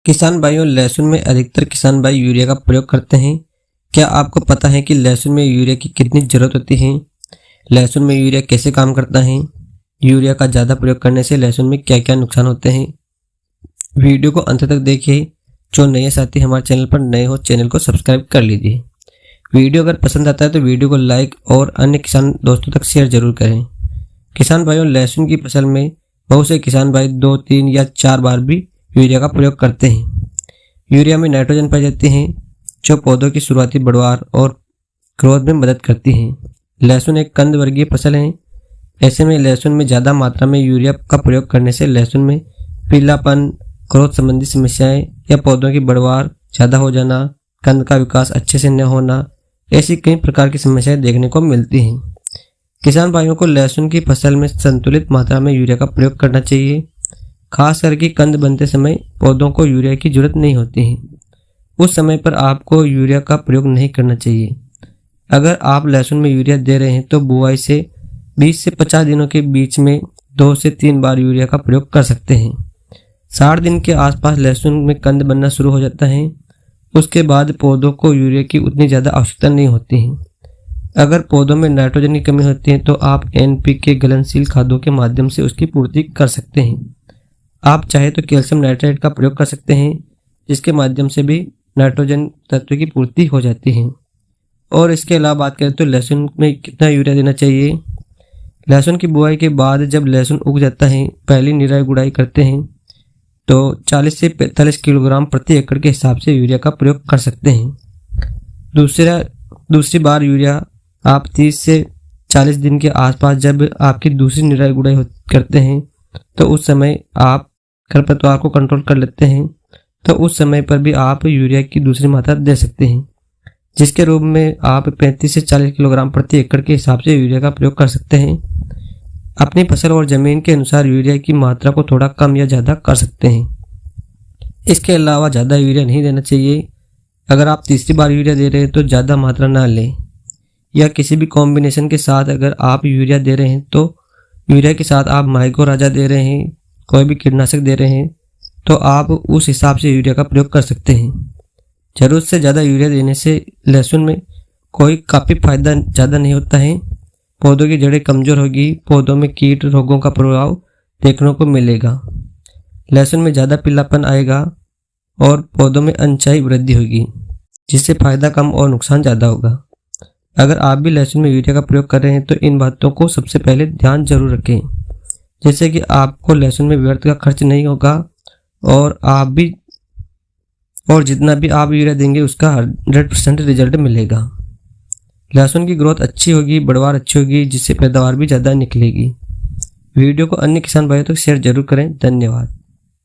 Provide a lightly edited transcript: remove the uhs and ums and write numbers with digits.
किसान भाइयों, लहसुन में अधिकतर किसान भाई यूरिया का प्रयोग करते हैं। क्या आपको पता है कि लहसुन में यूरिया की कितनी ज़रूरत होती है? लहसुन में यूरिया कैसे काम करता है? यूरिया का ज़्यादा प्रयोग करने से लहसुन में क्या क्या नुकसान होते हैं? वीडियो को अंत तक देखिए। जो नए साथी हमारे चैनल पर नए हो, चैनल को सब्सक्राइब कर लीजिए। वीडियो अगर पसंद आता है तो वीडियो को लाइक और अन्य किसान दोस्तों तक शेयर जरूर करें। किसान भाइयों, लहसुन की फसल में बहुत से किसान भाई 2, 3 या 4 बार भी यूरिया का प्रयोग करते हैं। यूरिया में नाइट्रोजन पाई जाती है जो पौधों की शुरुआती बढ़वार और ग्रोथ में मदद करती है। लहसुन एक कंद वर्गीय फसल है। ऐसे में लहसुन में ज़्यादा मात्रा में यूरिया का प्रयोग करने से लहसुन में पीलापन, ग्रोथ संबंधी समस्याएं या पौधों की बढ़वार ज़्यादा हो जाना, कंद का विकास अच्छे से न होना, ऐसी कई प्रकार की समस्याएं देखने को मिलती हैं। किसान भाइयों को लहसुन की फसल में संतुलित मात्रा में यूरिया का प्रयोग करना चाहिए। खास करके कंद बनते समय पौधों को यूरिया की जरूरत नहीं होती है। उस समय पर आपको यूरिया का प्रयोग नहीं करना चाहिए। अगर आप लहसुन में यूरिया दे रहे हैं तो बुआई से 20 से 50 दिनों के बीच में 2 से 3 बार यूरिया का प्रयोग कर सकते हैं। 60 दिन के आसपास लहसुन में कंद बनना शुरू हो जाता है। उसके बाद पौधों को यूरिया की उतनी ज़्यादा आवश्यकता नहीं होती है। अगर पौधों में नाइट्रोजन की कमी होती है तो आप NPK गलनशील खादों के माध्यम से उसकी पूर्ति कर सकते हैं। आप चाहे तो कैल्शियम नाइट्रेट का प्रयोग कर सकते हैं, जिसके माध्यम से भी नाइट्रोजन तत्व की पूर्ति हो जाती है। और इसके अलावा बात करें तो लहसुन में कितना यूरिया देना चाहिए। लहसुन की बुआई के बाद जब लहसुन उग जाता है, पहली निराई गुड़ाई करते हैं तो 40 से 45 किलोग्राम प्रति एकड़ के हिसाब से यूरिया का प्रयोग कर सकते हैं। दूसरी बार यूरिया आप 30 से 40 दिन के आसपास जब आपकी दूसरी निराई गुड़ाई करते हैं तो उस समय आप खरपतवार को कंट्रोल कर लेते हैं, तो उस समय पर भी आप यूरिया की दूसरी मात्रा दे सकते हैं, जिसके रूप में आप 35 से 40 किलोग्राम प्रति एकड़ के हिसाब से यूरिया का प्रयोग कर सकते हैं। अपनी फसल और ज़मीन के अनुसार यूरिया की मात्रा को थोड़ा कम या ज़्यादा कर सकते हैं। इसके अलावा ज़्यादा यूरिया नहीं देना चाहिए। अगर आप तीसरी बार यूरिया दे रहे हैं तो ज़्यादा मात्रा ना लें, या किसी भी कॉम्बिनेशन के साथ अगर आप यूरिया दे रहे हैं तो यूरिया के साथ आप माइको राजा दे रहे हैं, कोई भी कीटनाशक दे रहे हैं, तो आप उस हिसाब से यूरिया का प्रयोग कर सकते हैं। जरूरत से ज़्यादा यूरिया देने से लहसुन में काफ़ी फायदा ज़्यादा नहीं होता है। पौधों की जड़ें कमज़ोर होगी, पौधों में कीट रोगों का प्रभाव देखने को मिलेगा, लहसुन में ज़्यादा पीलापन आएगा और पौधों में अनचाही वृद्धि होगी, जिससे फायदा कम और नुकसान ज़्यादा होगा। अगर आप भी लहसुन में यूरिया का प्रयोग कर रहे हैं तो इन बातों को सबसे पहले ध्यान जरूर रखें, जैसे कि आपको लहसुन में व्यर्थ का खर्च नहीं होगा और जितना भी आप यूरिया देंगे उसका 100% रिजल्ट मिलेगा। लहसुन की ग्रोथ अच्छी होगी, बढ़वार अच्छी होगी, जिससे पैदावार भी ज़्यादा निकलेगी। वीडियो को अन्य किसान भाइयों तक शेयर जरूर करें। धन्यवाद।